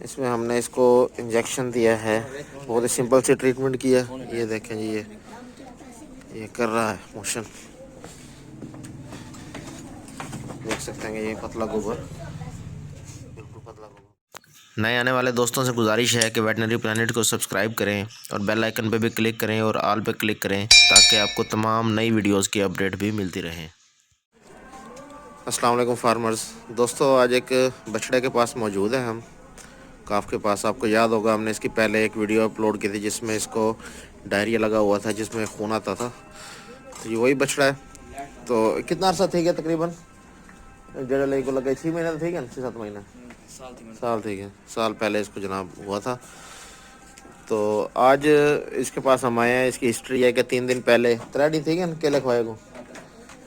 इसमें हमने इसको इंजेक्शन दिया है, बहुत ही सिंपल सी ट्रीटमेंट किया। ये देखें जी, ये कर रहा है मोशन, देख सकते हैं। ये पतला गोबर, बिल्कुल पतला गोबर। नए आने वाले दोस्तों से गुजारिश है कि वेटनरी प्लानट को सब्सक्राइब करें और बेल आइकन पे भी क्लिक करें और ऑल पे क्लिक करें ताकि आपको तमाम नई वीडियोस की अपडेट भी मिलती रहे। अस्सलाम वालेकुम फार्मर्स दोस्तों, आज एक बछड़े के पास मौजूद है हम काफ के पास। आपको याद होगा हमने इसकी पहले एक वीडियो अपलोड की थी जिसमें इसको डायरिया लगा हुआ था, जिसमें खून आता था। तो ये वही बछड़ा है। तो कितना अर्सा थी गया तकरीबन जड़ा लगी को लगे? 6 महीने तो ठीक है, 6-7 महीने साल ठीक है, साल पहले इसको जनाब हुआ था। तो आज इसके पास हम आए हैं। इसकी हिस्ट्री है कि 3 दिन पहले 3 दिन ठीक है केले खवाए को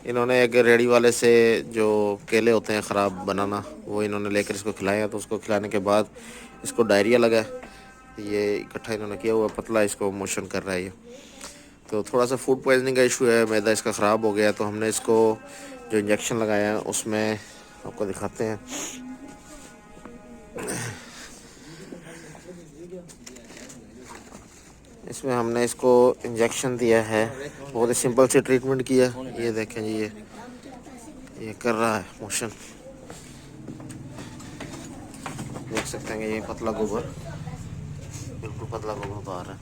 इन्होंने एक रेडी वाले से जो केले होते हैं ख़राब बनाना, वो इन्होंने लेकर इसको खिलाया। तो उसको खिलाने के बाद इसको डायरिया लगा। ये इकट्ठा इन्होंने किया हुआ पतला, इसको मोशन कर रहा है ये। तो थोड़ा सा फूड पॉइजनिंग का इशू है, मैदा इसका ख़राब हो गया। तो हमने इसको जो इंजेक्शन लगाया है उसमें आपको दिखाते हैं। इसमें हमने इसको इंजेक्शन दिया है, बहुत ही सिंपल सी ट्रीटमेंट किया। ये देखें जी, ये कर रहा है मोशन, देख सकते हैं। ये पतला गोबर, बिल्कुल पतला गोबर बाहर है।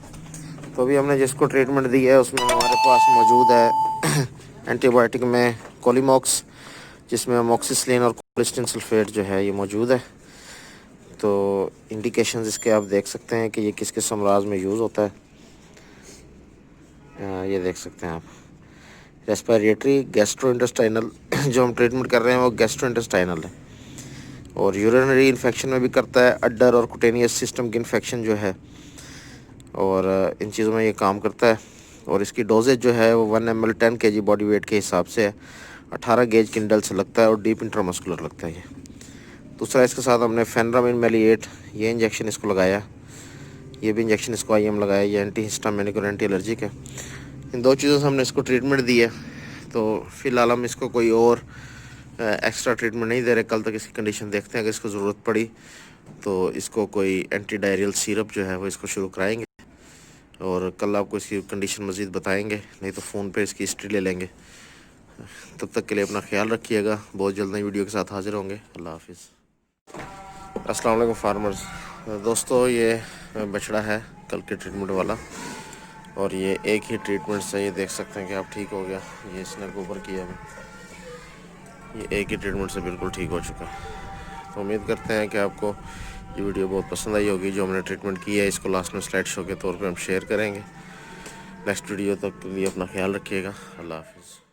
तो अभी हमने जिसको ट्रीटमेंट दी है उसमें हमारे पास मौजूद है एंटीबायोटिक में कोलिमॉक्स, जिसमें अमोक्सिसिलिन और कोलिस्टिन सल्फेट जो है ये मौजूद है। तो इंडिकेशंस इसके आप देख सकते हैं कि ये किस किस अमराज में यूज़ होता है। ये देख सकते हैं आप, रेस्पिरेटरी, गैस्ट्रोइंटेस्टाइनल जो हम ट्रीटमेंट कर रहे हैं वो गैस्ट्रोइंटेस्टाइनल है, और यूरिनरी इन्फेक्शन में भी करता है, अड्डर और कुटेनियस सिस्टम की इन्फेक्शन जो है, और इन चीज़ों में ये काम करता है। और इसकी डोजेज जो है वो 1 ml 10 kg बॉडी वेट के हिसाब से है। 18 गेज किंडल से लगता है और डीप इंट्रामस्कुलर लगता है ये। दूसरा इसके साथ हमने फेनरामिन मेलिएट ये इंजेक्शन इसको लगाया, ये भी इंजेक्शन इसको IM लगाया। ये एंटी हिस्टामिनिक और एंटी एलर्जिक है। इन 2 चीज़ों से हमने इसको ट्रीटमेंट दी है। तो फ़िलहाल हम इसको कोई और एक्स्ट्रा ट्रीटमेंट नहीं दे रहे। कल तक इसकी कंडीशन देखते हैं, अगर इसको ज़रूरत पड़ी तो इसको कोई एंटी डायरियल सिरप जो है वो इसको शुरू कराएंगे, और कल आपको इसकी कंडीशन मज़ीद बताएंगे, नहीं तो फ़ोन पे इसकी हिस्ट्री ले लेंगे। तब तक के लिए अपना ख्याल रखिएगा। बहुत जल्द नई वीडियो के साथ हाजिर होंगे। अल्लाह हाफिज़। अस्सलाम वालेकुम फार्मर्स दोस्तों, ये बछड़ा है कल के ट्रीटमेंट वाला, और ये एक ही ट्रीटमेंट से ये देख सकते हैं कि आप ठीक हो गया। ये इसने गोबर किया है, ये एक ही ट्रीटमेंट से बिल्कुल ठीक हो चुका है। तो उम्मीद करते हैं कि आपको ये वीडियो बहुत पसंद आई होगी। जो हमने ट्रीटमेंट किया है इसको लास्ट में स्लाइड शो के तौर पे हम शेयर करेंगे। नेक्स्ट वीडियो तक के लिए अपना ख्याल रखिएगा। अल्लाह हाफिज़।